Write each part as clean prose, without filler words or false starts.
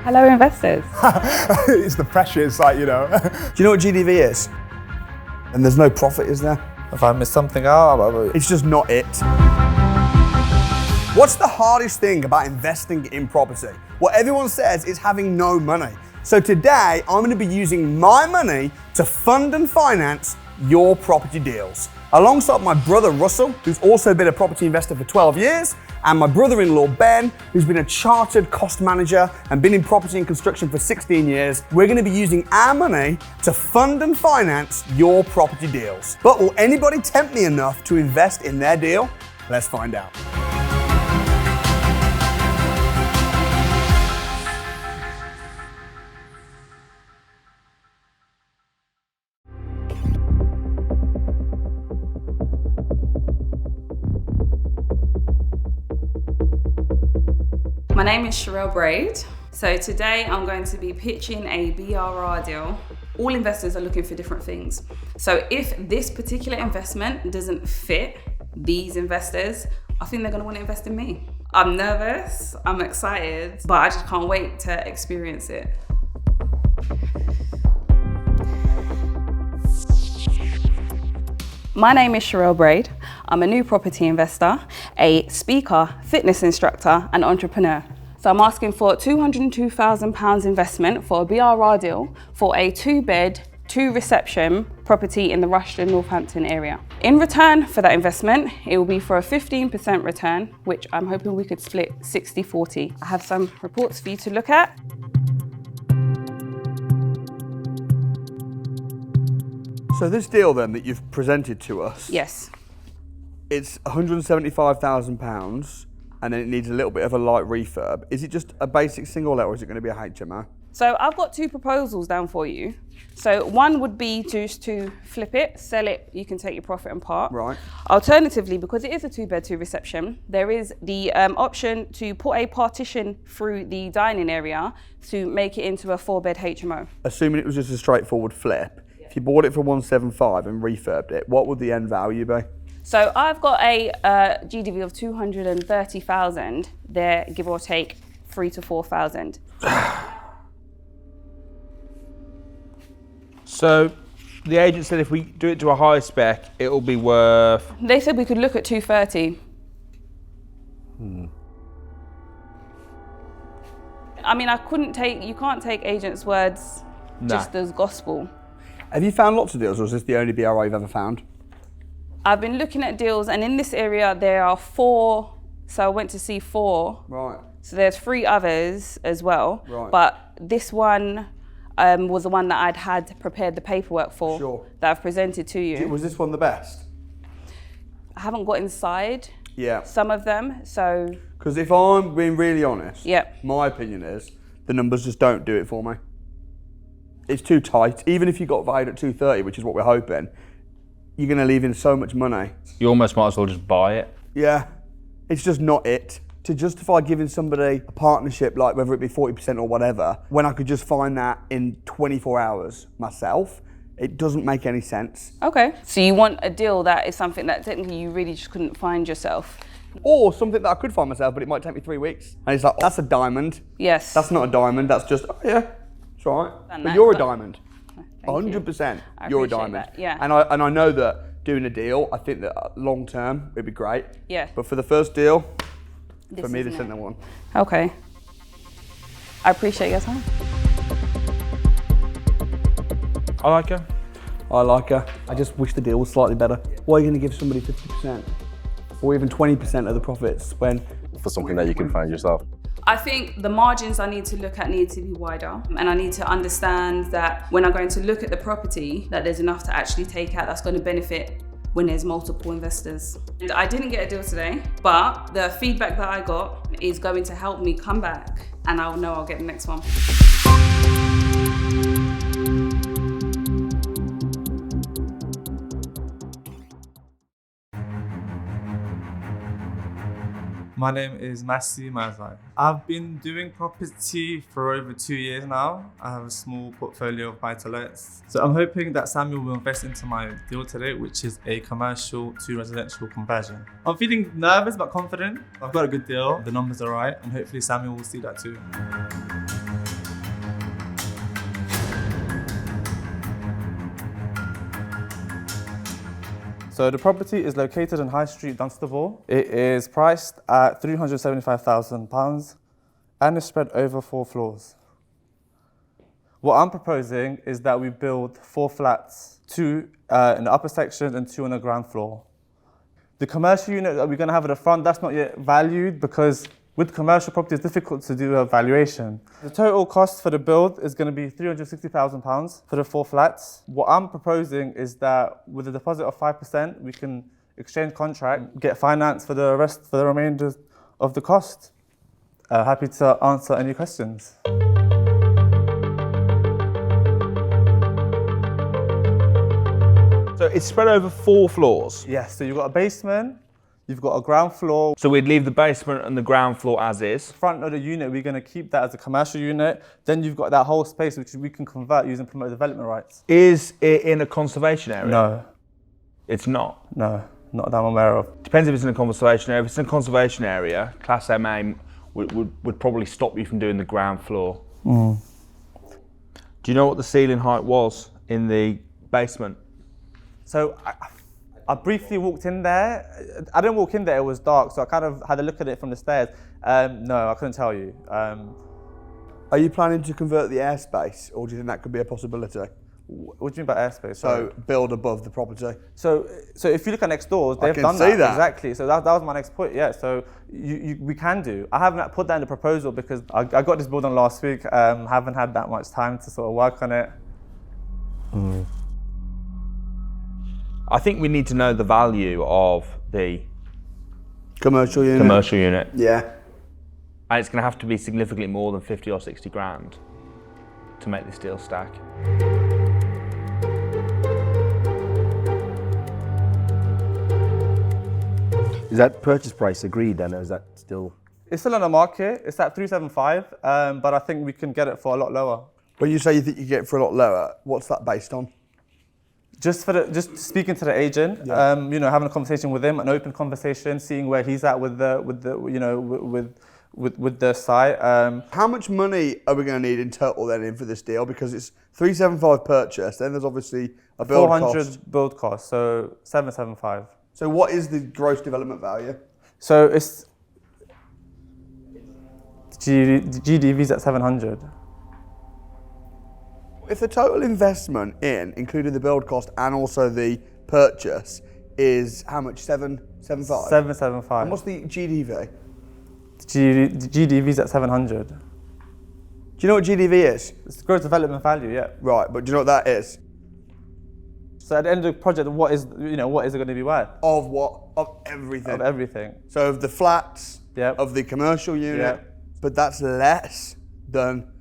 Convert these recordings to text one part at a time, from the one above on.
Hello, investors. It's the pressure, it's like, you know. Do you know what GDV is? And there's no profit, is there? If I miss something out, It's just not it. What's the hardest thing about investing in property? What everyone says is having no money. So today, I'm going to be using my money to fund and finance your property deals. Alongside my brother Russell, who's also been a property investor for 12 years, and my brother-in-law Ben, who's been a chartered cost manager and been in property and construction for 16 years, we're going to be using our money to fund and finance your property deals. But will anybody tempt me enough to invest in their deal? Let's find out. My name is Shirelle Braid. So today I'm going to be pitching a BRR deal. All investors are looking for different things. So if this particular investment doesn't fit these investors, I think they're going to want to invest in me. I'm nervous, I'm excited, but I just can't wait to experience it. My name is Shirelle Braid. I'm a new property investor, a speaker, fitness instructor, and entrepreneur. So I'm asking for £202,000 investment for a BRR deal for a 2-bed, 2-reception property in the Rushden, Northampton area. In return for that investment, it will be for a 15% return, which I'm hoping we could split 60-40. I have some reports for you to look at. So this deal then that you've presented to us, Yes. it's £175,000 and then it needs a little bit of a light refurb. Is it just a basic single let or is it going to be a HMO? So I've got 2 proposals down for you. So one would be just to flip it, sell it, you can take your profit and part. Right. Alternatively, because it is a 2-bed, 2-reception, there is the option to put a partition through the dining area to make it into a 4-bed HMO. Assuming it was just a straightforward flip, if you bought it for 175 and refurbed it, what would the end value be? So I've got a GDV of 230,000 there, give or take 3,000 to 4,000. So the agent said if we do it to a high spec, it'll be worth... They said we could look at 230. I mean, you can't take agents' words just as gospel. Have you found lots of deals or is this the only BRI you've ever found? I've been looking at deals and in this area there are 4, so I went to see 4. Right. So there's 3 others as well. Right. But this one was the one that I'd had prepared the paperwork for, Sure. that I've presented to you. Was this one the best? I haven't got inside Yeah. some of them, so... Because if I'm being really honest, Yep. my opinion is the numbers just don't do it for me. It's too tight. Even if you got valued at 230, which is what we're hoping, you're going to leave in so much money. You almost might as well just buy it. Yeah, it's just not it. To justify giving somebody a partnership, like whether it be 40% or whatever, when I could just find that in 24 hours myself, it doesn't make any sense. Okay. So you want a deal that is something that technically you really just couldn't find yourself? Or something that I could find myself, but it might take me 3 weeks. And it's like, oh, that's a diamond. Yes. That's not a diamond, that's just, oh yeah, it's all right. Done But that, you're a but- diamond. Thank you. 100%, I you're a appreciate diamond. that, yeah. And I know that doing a deal, I think that long term, it'd be great. Yeah. But for the first deal, This for me, is this it. isn't the one. Okay. I appreciate your time. I like her. I like her. I just wish the deal was slightly better. Why are you going to give somebody 50% or even 20% of the profits when... For something that you can find yourself. I think the margins I need to look at need to be wider, and I need to understand that when I'm going to look at the property, that there's enough to actually take out that's going to benefit when there's multiple investors. And I didn't get a deal today, but the feedback that I got is going to help me come back and I'll know I'll get the next one. My name is Massie. I've been doing property for over 2 years now. I have a small portfolio of buy-to-lets. So I'm hoping that Samuel will invest into my deal today, which is a commercial to residential conversion. I'm feeling nervous but confident. I've got a good deal. The numbers are right, and hopefully Samuel will see that too. So the property is located in High Street, Dunstable. It is priced at £375,000 and is spread over 4 floors. What I'm proposing is that we build 4 flats, 2 in the upper section and 2 on the ground floor. The commercial unit that we're going to have at the front, that's not yet valued because with commercial property, it's difficult to do a valuation. The total cost for the build is going to be £360,000 for the 4 flats. What I'm proposing is that with a deposit of 5%, we can exchange contract, get finance for the remainder of the cost. Happy to answer any questions. So it's spread over 4 floors. Yes, so you've got a basement, you've got a ground floor. So we'd leave the basement and the ground floor as is. Front of the unit, we're going to keep that as a commercial unit. Then you've got that whole space which we can convert using promoted development rights. Is it in a conservation area? No. It's not? No, not that I'm aware of. Depends if it's in a conservation area. If it's in a conservation area, Class MA would probably stop you from doing the ground floor. Mm. Do you know what the ceiling height was in the basement? So I briefly walked in there. I didn't walk in there, it was dark, so I kind of had a look at it from the stairs. No, I couldn't tell you. Are you planning to convert the airspace, or do you think that could be a possibility? What do you mean by airspace? So build above the property. So if you look at next doors, they've done that. Exactly. So that was my next point. Yeah. So we can do. I haven't put that in the proposal because I got this build on last week. Haven't had that much time to sort of work on it. Mm. I think we need to know the value of the commercial unit. Yeah. And it's going to have to be significantly more than 50 or 60 grand to make this deal stack. Is that purchase price agreed then, or is that still? It's still on the market. It's at 375, but I think we can get it for a lot lower. When you say you think you get it for a lot lower, what's that based on? Just speaking to the agent, yeah. Having a conversation with him, an open conversation, seeing where he's at with the site. How much money are we going to need in total then for this deal? Because it's 375 purchase, then there's obviously a build 400 cost. build cost, so 775. So what is the gross development value? So it's GDV's at 700. If the total investment including the build cost and also the purchase, is how much? 775? 775. And what's the GDV? The GDV's at 700. Do you know what GDV is? It's the gross development value, yeah. Right, but do you know what that is? So at the end of the project, what is it going to be worth? Of what? Of everything. Of everything. So of the flats, yep. Of the commercial unit, yep. But that's less than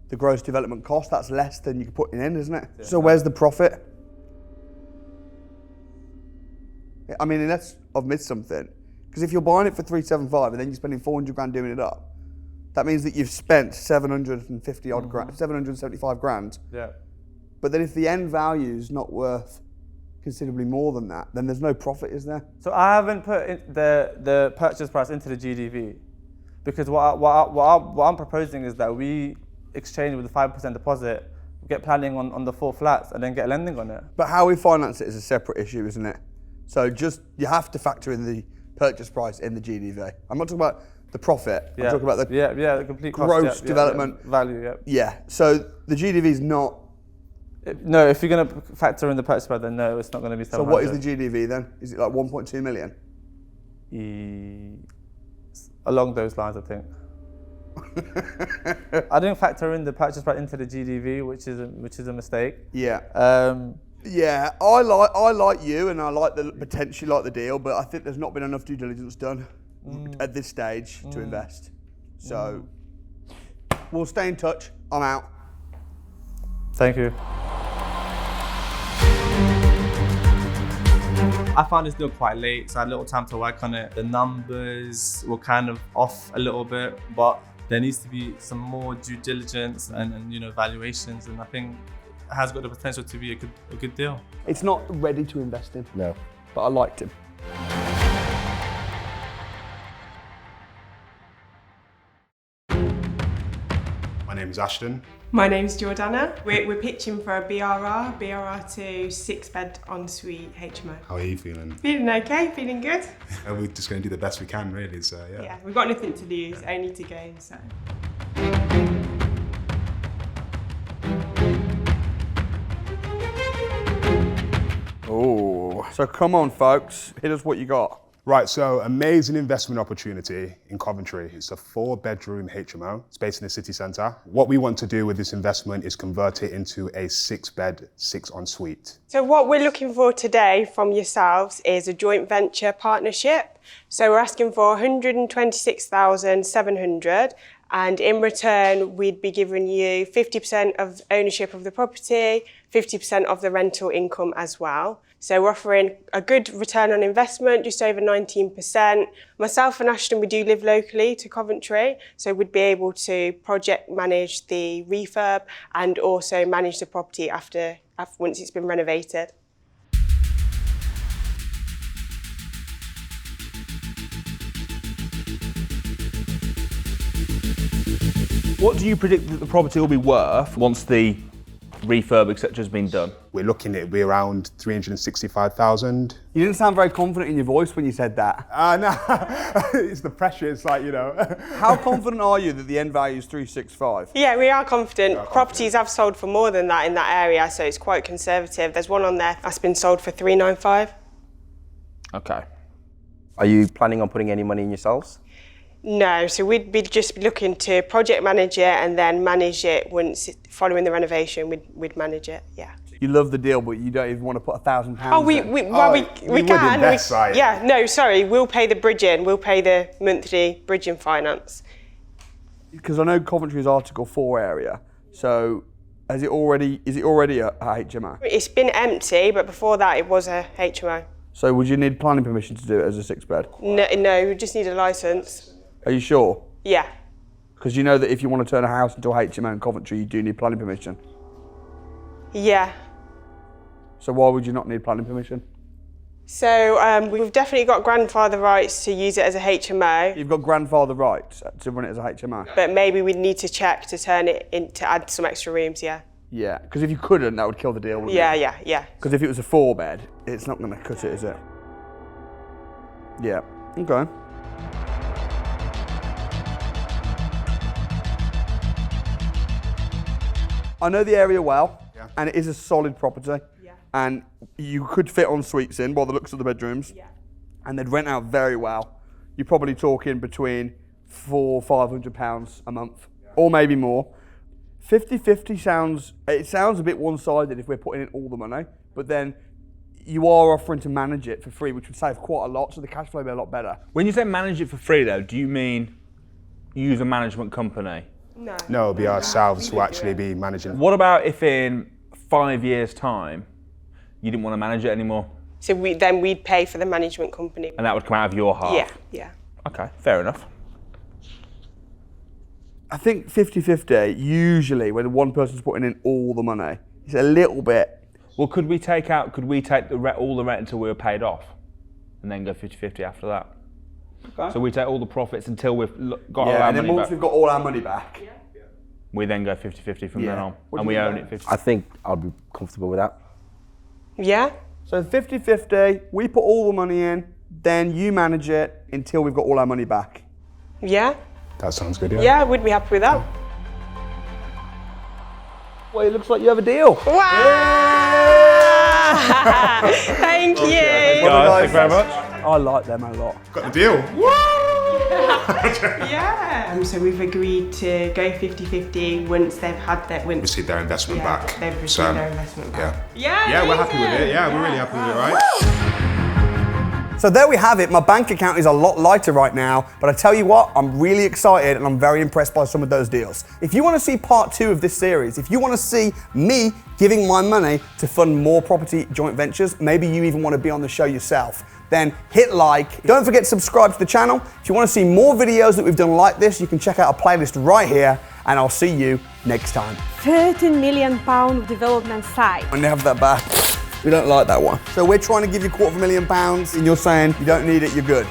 the gross development cost. That's less than you're putting in, isn't it? Yeah. So where's the profit? I mean, unless I've missed something. Because if you're buying it for 375 and then you're spending 400 grand doing it up, that means that you've spent 750 odd grand, 775 grand. Yeah. But then if the end value is not worth considerably more than that, then there's no profit, is there? So I haven't put the purchase price into the GDV because what I'm proposing is that we exchange with a 5% deposit, get planning on the 4 flats and then get lending on it. But how we finance it is a separate issue, isn't it? So you have to factor in the purchase price in the GDV. I'm not talking about the profit. Yeah. I'm talking about the complete gross cost, development value. Yeah. Yeah. So the GDV is not. No, if you're going to factor in the purchase price, then no, it's not going to be 700. So what is the GDV then? Is it like 1.2 million? Along those lines, I think. I didn't factor in the purchase price into the GDV, which is a mistake. Yeah. Yeah, I like you, and I potentially like the deal, but I think there's not been enough due diligence done at this stage to invest. So we'll stay in touch. I'm out. Thank you. I found this deal quite late, so I had a little time to work on it. The numbers were kind of off a little bit, but there needs to be some more due diligence and valuations, and I think it has got the potential to be a good deal. It's not ready to invest in. No. But I liked him. My name is Ashton. My name's Jordana. We're pitching for a BRR2 6-bed ensuite HMO. How are you feeling? Feeling okay, feeling good. We're just going to do the best we can, really. So yeah. Yeah, we've got nothing to lose, only to gain. So. Oh, so come on, folks. Hit us what you got. Right, so amazing investment opportunity in Coventry. It's a 4-bedroom HMO. It's based in the city centre. What we want to do with this investment is convert it into a 6-bed, 6-ensuite. So what we're looking for today from yourselves is a joint venture partnership. So we're asking for 126,700, and in return we'd be giving you 50% of ownership of the property, 50% of the rental income as well. So we're offering a good return on investment, just over 19%. Myself and Ashton, we do live locally to Coventry, so we'd be able to project manage the refurb and also manage the property after once it's been renovated. What do you predict that the property will be worth once the refurb, etc., has been done? We're looking at be around 365,000. You didn't sound very confident in your voice when you said that. No, it's the pressure. It's like, you know. How confident are you that the end value is 365? Yeah, we are confident. Properties have sold for more than that in that area, so it's quite conservative. There's one on there that's been sold for 395. Okay. Are you planning on putting any money in yourselves? No, so we'd be just looking to project manage it and then manage it once, following the renovation, we'd manage it, yeah. You love the deal, but you don't even want to put £1,000 Oh, we in. can. invest, right? Yeah, no, sorry, we'll pay the bridging, we'll pay the monthly bridging finance. Because I know Coventry's Article 4 area, so is it already a HMO? It's been empty, but before that it was a HMO. So would you need planning permission to do it as a 6-bed? No, we just need a licence. Are you sure? Yeah. Because you know that if you want to turn a house into a HMO in Coventry, you do need planning permission. Yeah. So why would you not need planning permission? So we've definitely got grandfather rights to use it as a HMO. You've got grandfather rights to run it as a HMO. But maybe we'd need to check to turn it in, to add some extra rooms, yeah. Yeah, because if you couldn't, that would kill the deal, wouldn't it? Yeah. Because if it was a 4-bed, it's not going to cut it, is it? Yeah, okay. I know the area well, and it is a solid property. Yeah. And you could fit en suites in by the looks of the bedrooms. Yeah. And they'd rent out very well. You're probably talking between £400-500 a month, or maybe more. 50-50 sounds a bit one-sided if we're putting in all the money, but then you are offering to manage it for free, which would save quite a lot, so the cash flow would be a lot better. When you say manage it for free though, do you mean use a management company? No. No, it'll be ourselves who actually be managing. What about if in 5 years' time you didn't want to manage it anymore? So we'd pay for the management company. And that would come out of your half? Yeah. Okay, fair enough. I think 50-50, usually when one person's putting in all the money, it's a little bit. Well, could we take all the rent until we were paid off and then go 50-50 after that? Okay. So we take all the profits until we've got all Yeah, our and then money once back. we've got all our money back. We then go 50-50 from then Yeah. on. What And do we you own think? it 50. I think I'd be comfortable with that. Yeah? So 50-50, we put all the money in, then you manage it until we've got all our money back. Yeah? That sounds good, yeah. Yeah, we'd be happy with that. Well, it looks like you have a deal. Wow! Thank you. Guys, thank you very much. I like them a lot. Got the deal. Yeah. So we've agreed to go 50-50 once they've had that. Receive their investment back. They've received So, their investment back. Yeah. Yeah, Yeah, we're happy with it. Yeah, we're really happy with it, right? So there we have it. My bank account is a lot lighter right now, but I tell you what, I'm really excited and I'm very impressed by some of those deals. If you want to see part 2 of this series, if you want to see me giving my money to fund more property joint ventures, maybe you even want to be on the show yourself, then hit like. Don't forget to subscribe to the channel. If you want to see more videos that we've done like this, you can check out a playlist right here, and I'll see you next time. £13 million development site. And they have that back. We don't like that one. So we're trying to give you £250,000 and you're saying you don't need it, you're good.